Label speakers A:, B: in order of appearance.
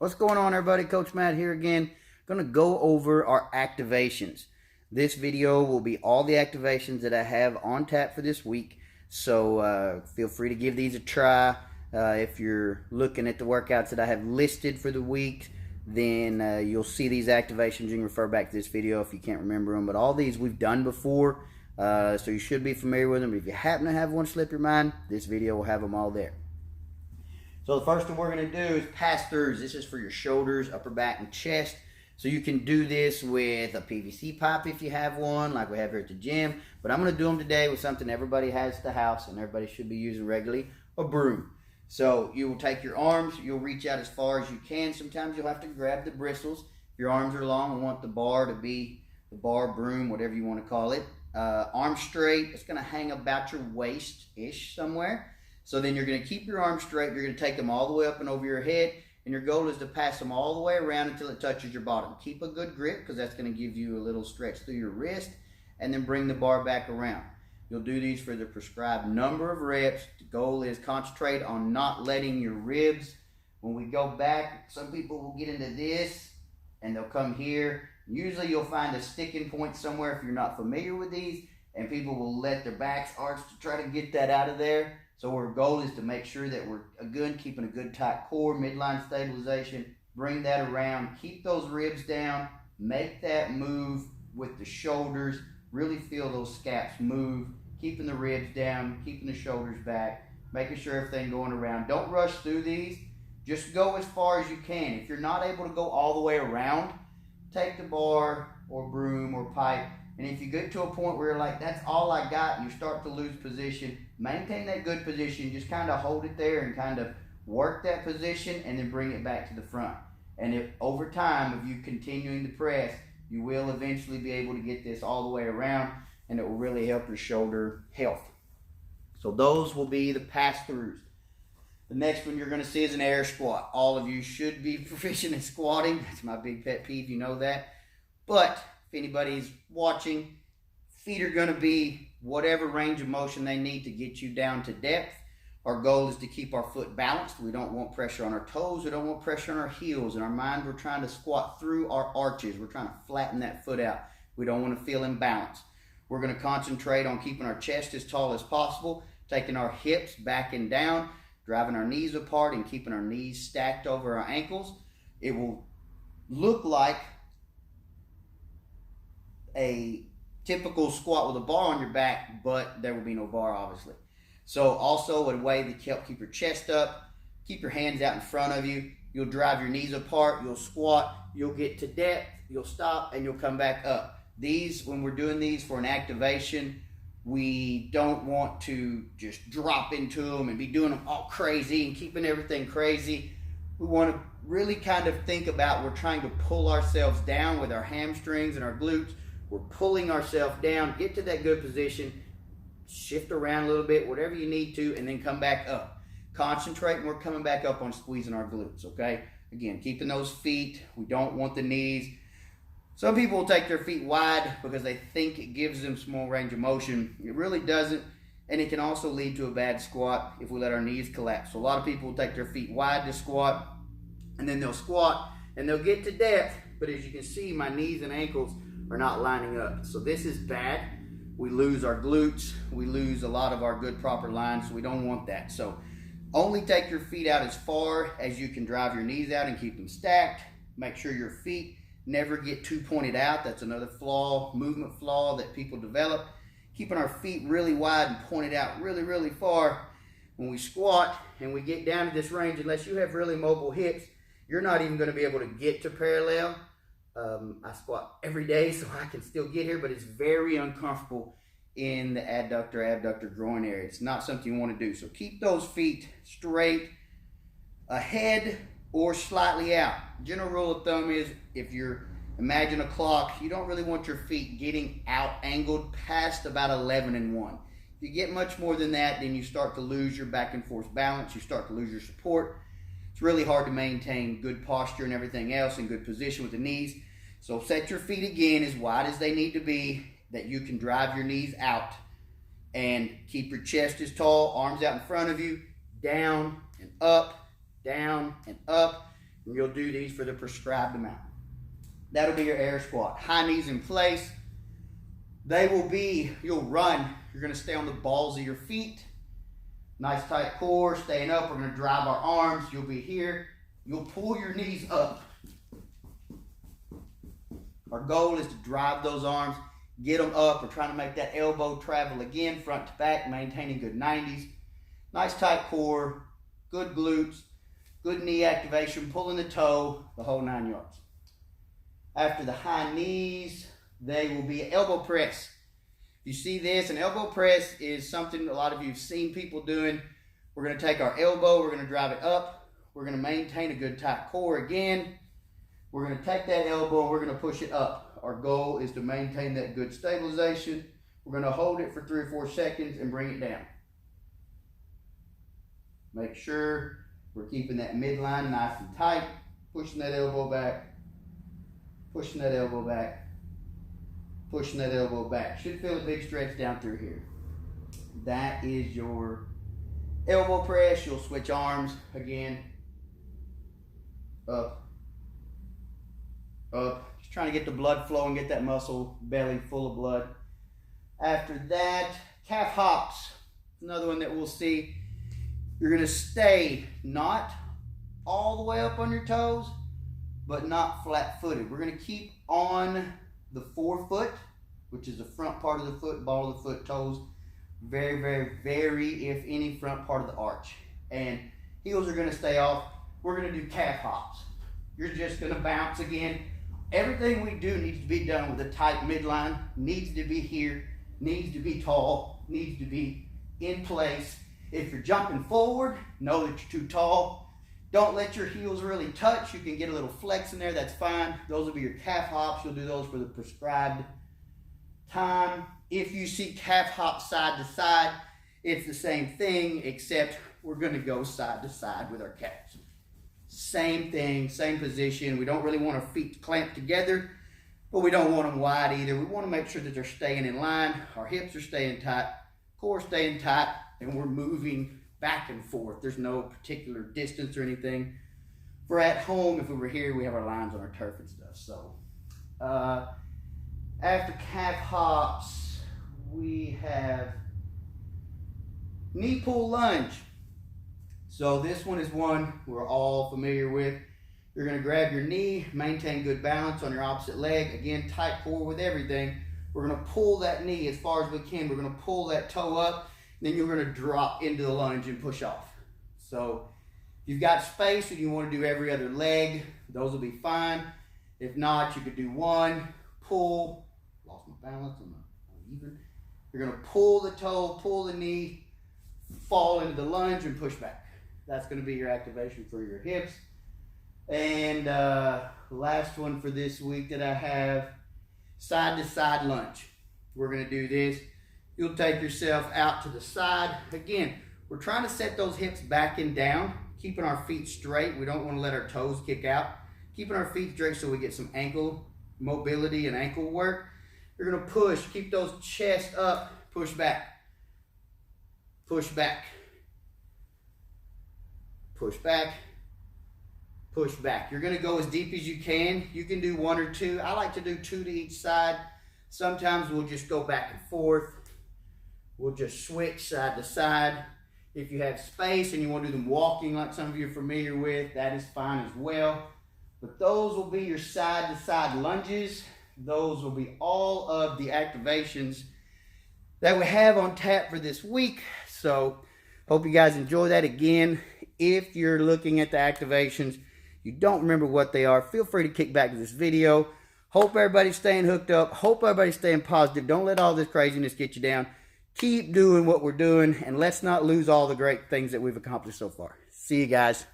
A: What's going on, everybody? Coach Matt here again. Going to go over our activations. This video will be all the activations that I have on tap for this week. So feel free to give these a try. If you're looking at the workouts that I have listed for the week, then you'll see these activations. You can refer back to this video if you can't remember them. But all these we've done before, so you should be familiar with them. If you happen to have one slip your mind, this video will have them all there. So the first one we're going to do is pass-throughs. This is for your shoulders, upper back, and chest. So you can do this with a PVC pipe if you have one, like we have here at the gym. But I'm going to do them today with something everybody has at the house and everybody should be using regularly, a broom. So you will take your arms, you'll reach out as far as you can. Sometimes you'll have to grab the bristles. If your arms are long and want the bar to be the bar, broom, whatever you want to call it. Arms straight, it's going to hang about your waist-ish somewhere. So then you're going to keep your arms straight. You're going to take them all the way up and over your head. And your goal is to pass them all the way around until it touches your bottom. Keep a good grip because that's going to give you a little stretch through your wrist. And then bring the bar back around. You'll do these for the prescribed number of reps. The goal is concentrate on not letting your ribs. When we go back, some people will get into this and they'll come here. Usually you'll find a sticking point somewhere if you're not familiar with these. And people will let their backs arch to try to get that out of there. So our goal is to make sure that we're keeping a good tight core, midline stabilization, bring that around, keep those ribs down, make that move with the shoulders, really feel those scaps move, keeping the ribs down, keeping the shoulders back, making sure everything going around. Don't rush through these, just go as far as you can. If you're not able to go all the way around, take the bar or broom or pipe. And if you get to a point where you're like, that's all I got, and you start to lose position, maintain that good position. Just kind of hold it there and kind of work that position and then bring it back to the front. And if over time, if you continuing to press, you will eventually be able to get this all the way around, and it will really help your shoulder health. So those will be the pass-throughs. The next one you're going to see is an air squat. All of you should be proficient in squatting. That's my big pet peeve, you know that. But if anybody's watching, feet are going to be whatever range of motion they need to get you down to depth. Our goal is to keep our foot balanced. We don't want pressure on our toes. We don't want pressure on our heels. In our mind, we're trying to squat through our arches. We're trying to flatten that foot out. We don't want to feel imbalanced. We're going to concentrate on keeping our chest as tall as possible, taking our hips back and down, driving our knees apart, and keeping our knees stacked over our ankles. It will look like a typical squat with a bar on your back, but there will be no bar, obviously. So also a way to help keep your chest up, keep your hands out in front of you. You'll drive your knees apart, you'll squat, you'll get to depth, you'll stop, and you'll come back up. These, when we're doing these for an activation, we don't want to just drop into them and be doing them all crazy and keeping everything crazy. We want to really kind of think about we're trying to pull ourselves down with our hamstrings and our glutes. We're pulling ourselves down, get to that good position, shift around a little bit, whatever you need to, and then come back up. Concentrate, and we're coming back up on squeezing our glutes, okay? Again, keeping those feet. We don't want the knees. Some people will take their feet wide because they think it gives them small range of motion. It really doesn't, and it can also lead to a bad squat if we let our knees collapse. So a lot of people will take their feet wide to squat, and then they'll squat, and they'll get to depth, but as you can see, my knees and ankles are not lining up. So this is bad. We lose our glutes. We lose a lot of our good proper lines. So we don't want that. So only take your feet out as far as you can drive your knees out and keep them stacked. Make sure your feet never get too pointed out. That's another flaw, movement flaw that people develop. Keeping our feet really wide and pointed out really, really far. When we squat and we get down to this range, unless you have really mobile hips, you're not even going to be able to get to parallel. I squat every day so I can still get here, but it's very uncomfortable in the abductor groin area. It's not something you want to do. So keep those feet straight ahead or slightly out. General rule of thumb is if you're, imagine a clock, you don't really want your feet getting out angled past about 11 and 1. If you get much more than that, then you start to lose your back and forth balance. You start to lose your support. It's really hard to maintain good posture and everything else in good position with the knees. So set your feet again as wide as they need to be, that you can drive your knees out, and keep your chest as tall, arms out in front of you, down and up, And you'll do these for the prescribed amount. That'll be your air squat. High knees in place. They will be, you'll run. You're going to stay on the balls of your feet. Nice tight core, staying up. We're going to drive our arms. You'll be here. You'll pull your knees up. Our goal is to drive those arms, get them up. We're trying to make that elbow travel again, front to back, maintaining good 90s. Nice tight core, good glutes, good knee activation, pulling the toe, the whole 9 yards. After the high knees, they will be elbow press. You see this, an elbow press is something a lot of you have seen people doing. We're going to take our elbow, we're going to drive it up. We're going to maintain a good tight core again. We're going to take that elbow and we're going to push it up. Our goal is to maintain that good stabilization. We're going to hold it for 3 or 4 seconds and bring it down. Make sure we're keeping that midline nice and tight. Pushing that elbow back. Pushing that elbow back. Pushing that elbow back. Should feel a big stretch down through here. That is your elbow press. You'll switch arms again. Up. Up. Just trying to get the blood flowing, get that muscle belly full of blood. After that, calf hops. Another one that we'll see. You're going to stay not all the way up on your toes, but not flat-footed. We're going to keep on the forefoot, which is the front part of the foot, ball of the foot, toes. Very, very, very, if any, front part of the arch. And heels are going to stay off. We're going to do calf hops. You're just going to bounce again. Everything we do needs to be done with a tight midline, needs to be here, needs to be tall, needs to be in place. If you're jumping forward, know that you're too tall. Don't let your heels really touch. You can get a little flex in there, that's fine. Those will be your calf hops. You'll do those for the prescribed time. If you see calf hop side to side, it's the same thing, except we're going to go side to side with our calves. Same thing, same position. We don't really want our feet clamped together, but we don't want them wide either. We want to make sure that they're staying in line. Our hips are staying tight, core staying tight, and we're moving back and forth. There's no particular distance or anything. If we're at home, if we were here, we have our lines on our turf and stuff. So after calf hops, we have knee pull lunge. So this one is one we're all familiar with. You're going to grab your knee, maintain good balance on your opposite leg. Again, tight core with everything. We're going to pull that knee as far as we can. We're going to pull that toe up. Then you're going to drop into the lunge and push off. So if you've got space and you want to do every other leg, those will be fine. If not, you could do one, pull. Lost my balance, I'm not even. You're going to pull the toe, pull the knee, fall into the lunge and push back. That's going to be your activation for your hips. And last one for this week that I have, side to side lunge. We're going to do this. You'll take yourself out to the side. Again, we're trying to set those hips back and down, keeping our feet straight. We don't want to let our toes kick out. Keeping our feet straight so we get some ankle mobility and ankle work. You're going to push, keep those chest up, push back. Push back. Push back. Push back. You're going to go as deep as you can. You can do 1 or 2. I like to do 2 to each side. Sometimes we'll just go back and forth. We'll just switch side to side. If you have space and you want to do them walking like some of you are familiar with, that is fine as well. But those will be your side to side lunges. Those will be all of the activations that we have on tap for this week. So hope you guys enjoy that. Again, if you're looking at the activations, you don't remember what they are, feel free to kick back to this video. Hope everybody's staying hooked up. Hope everybody's staying positive. Don't let all this craziness get you down. Keep doing what we're doing, and let's not lose all the great things that we've accomplished so far. See you guys.